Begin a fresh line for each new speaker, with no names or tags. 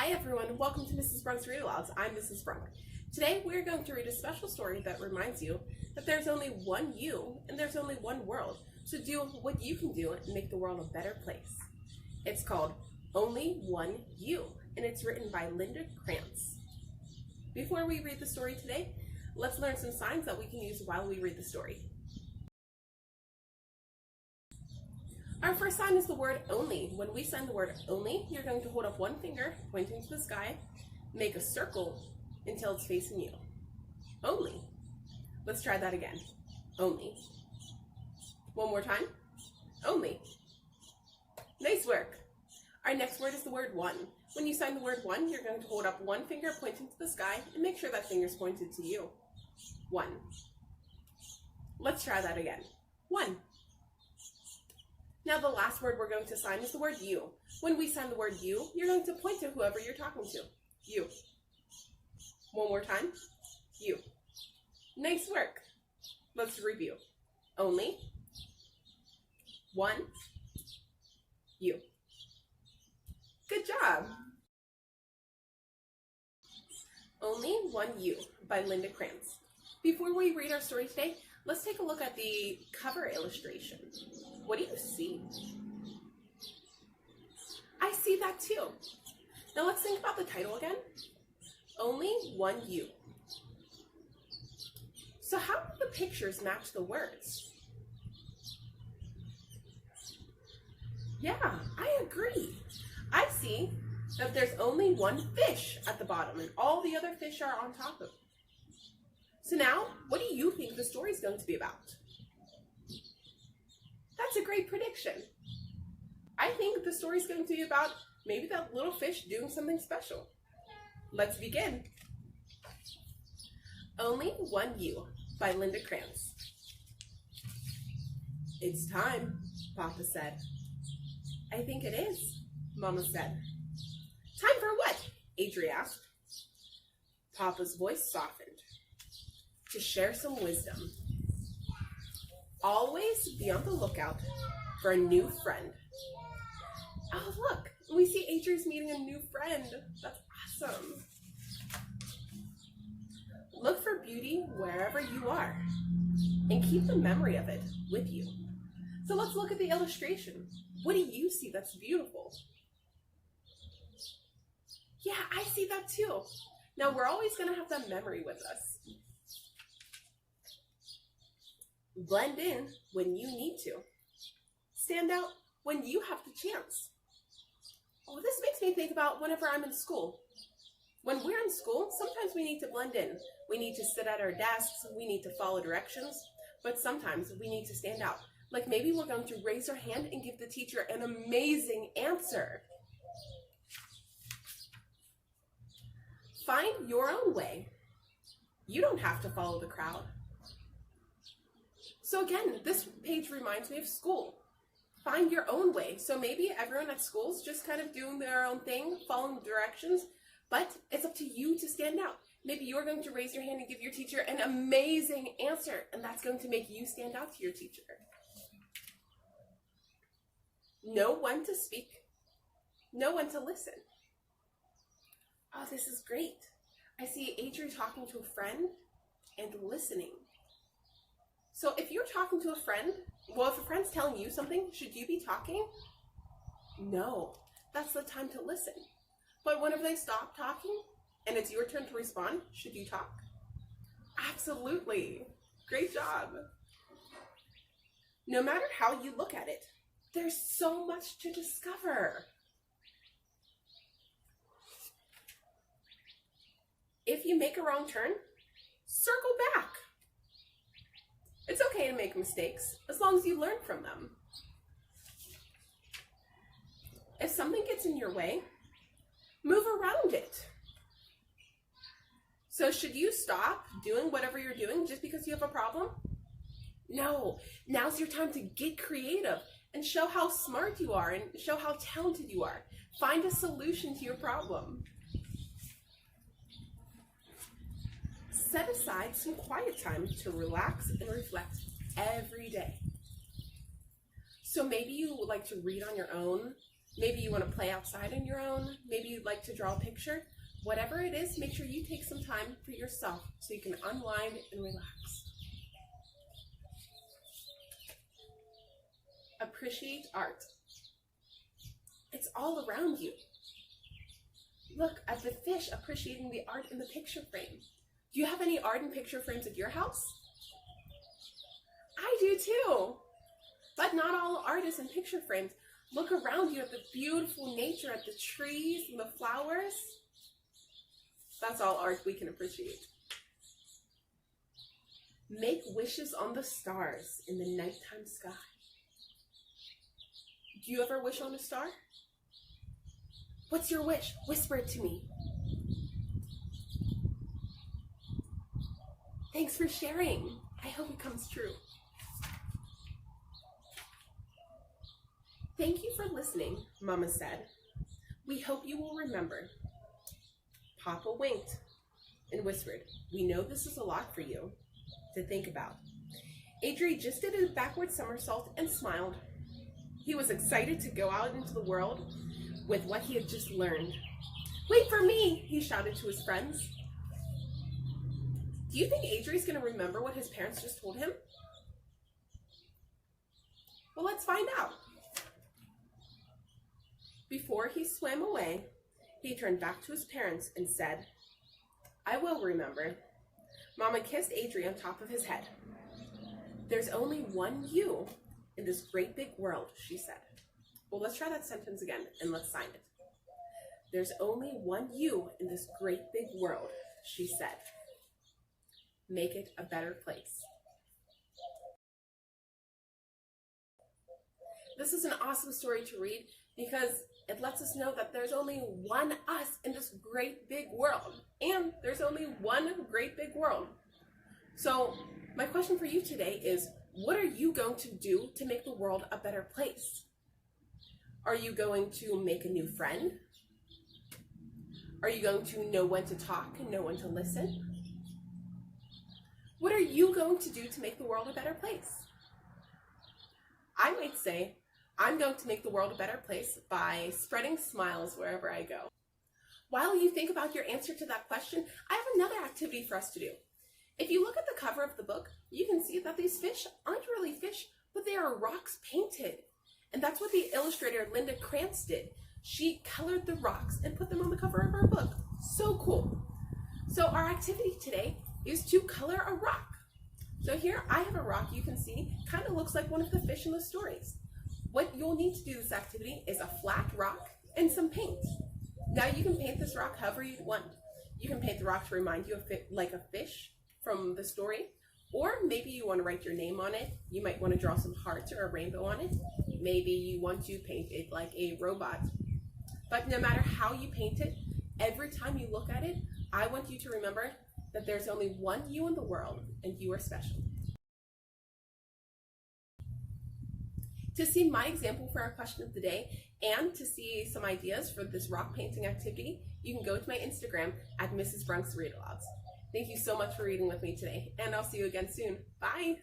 Hi everyone, welcome to Mrs. Brunk's Read Alouds. I'm Mrs. Brunk. Today we're going to read a special story that reminds you that there's only one you and there's only one world. So do what you can do and make the world a better place. It's called Only One You, and it's written by Linda Kranz. Before we read the story today, let's learn some signs that we can use while we read the story. Our first sign is the word only. When we sign the word only, you're going to hold up one finger pointing to the sky, make a circle until it's facing you. Only. Let's try that again. Only. One more time. Only. Nice work. Our next word is the word one. When you sign the word one, you're going to hold up one finger pointing to the sky and make sure that finger's pointed to you. One. Let's try that again. One. Now the last word we're going to sign is the word you. When we sign the word you, you're going to point to whoever you're talking to. You. One more time. You. Nice work. Let's review. Only. One. You. Good job. Only One You by Linda Kranz. Before we read our story today, let's take a look at the cover illustration. What do you see? I see that too. Now let's think about the title again. Only One You. So how do the pictures match the words? Yeah, I agree. I see that there's only one fish at the bottom and all the other fish are on top of it. So now, what do you think the story is going to be about? That's a great prediction. I think the story is going to be about maybe that little fish doing something special. Let's begin. Only One You by Linda Kranz. It's time, Papa said. I think it is, Mama said. Time for what? Adri asked. Papa's voice softened. To share some wisdom. Always be on the lookout for a new friend. Oh, look, we see Adri's meeting a new friend. That's awesome. Look for beauty wherever you are and keep the memory of it with you. So let's look at the illustration. What do you see that's beautiful? Yeah, I see that too. Now we're always going to have that memory with us. Blend in when you need to. Stand out when you have the chance. Oh, this makes me think about whenever I'm in school. When we're in school, sometimes we need to blend in. We need to sit at our desks, we need to follow directions, but sometimes we need to stand out. Like maybe we're going to raise our hand and give the teacher an amazing answer. Find your own way. You don't have to follow the crowd. So again, this page reminds me of school. Find your own way. So maybe everyone at school is just kind of doing their own thing, following directions, but it's up to you to stand out. Maybe you're going to raise your hand and give your teacher an amazing answer, and that's going to make you stand out to your teacher. Know when to speak. Know when to listen. Oh, this is great. I see Adri talking to a friend and listening. So if you're talking to a friend, well, if a friend's telling you something, should you be talking? No, that's the time to listen. But whenever they stop talking and it's your turn to respond, should you talk? Absolutely. Great job. No matter how you look at it, there's so much to discover. If you make a wrong turn, circle back. It's okay to make mistakes, as long as you learn from them. If something gets in your way, move around it. So should you stop doing whatever you're doing just because you have a problem? No, now's your time to get creative and show how smart you are and show how talented you are. Find a solution to your problem. Set aside some quiet time to relax and reflect every day. So maybe you like to read on your own, Maybe you want to play outside on your own. Maybe you'd like to draw a picture. Whatever it is, make sure you take some time for yourself so you can unwind and relax. Appreciate art. It's all around you. Look at the fish appreciating the art in the picture frame. Do you have any art and picture frames at your house? I do too. But not all art is in picture frames. Look around you at the beautiful nature, at the trees and the flowers. That's all art we can appreciate. Make wishes on the stars in the nighttime sky. Do you ever wish on a star? What's your wish? Whisper it to me. Thanks for sharing. I hope it comes true. Thank you for listening, Mama said. We hope you will remember. Papa winked and whispered, we know this is a lot for you to think about. Adri just did a backward somersault and smiled. He was excited to go out into the world with what he had just learned. Wait for me, he shouted to his friends. Do you think Adri's going to remember what his parents just told him? Well, let's find out. Before he swam away, he turned back to his parents and said, I will remember. Mama kissed Adri on top of his head. There's only one you in this great big world, she said. Well, let's try that sentence again and let's sign it. There's only one you in this great big world, she said. Make it a better place. This is an awesome story to read because it lets us know that there's only one us in this great big world. And there's only one great big world. So my question for you today is, what are you going to do to make the world a better place? Are you going to make a new friend? Are you going to know when to talk and know when to listen? What are you going to do to make the world a better place? I might say, I'm going to make the world a better place by spreading smiles wherever I go. While you think about your answer to that question, I have another activity for us to do. If you look at the cover of the book, you can see that these fish aren't really fish, but they are rocks painted. And that's what the illustrator Linda Kranz did. She colored the rocks and put them on the cover of her book. So cool. So our activity today is to color a rock. So here I have a rock you can see, kind of looks like one of the fish in the stories. What you'll need to do this activity is a flat rock and some paint. Now you can paint this rock however you want. You can paint the rock to remind you of like a fish from the story, or maybe you want to write your name on it. You might want to draw some hearts or a rainbow on it. Maybe you want to paint it like a robot. But no matter how you paint it, every time you look at it, I want you to remember that there's only one you in the world and you are special. To see my example for our question of the day and to see some ideas for this rock painting activity, you can go to my Instagram at Mrs. Brunk's Read Alouds. Thank you so much for reading with me today, and I'll see you again soon. Bye!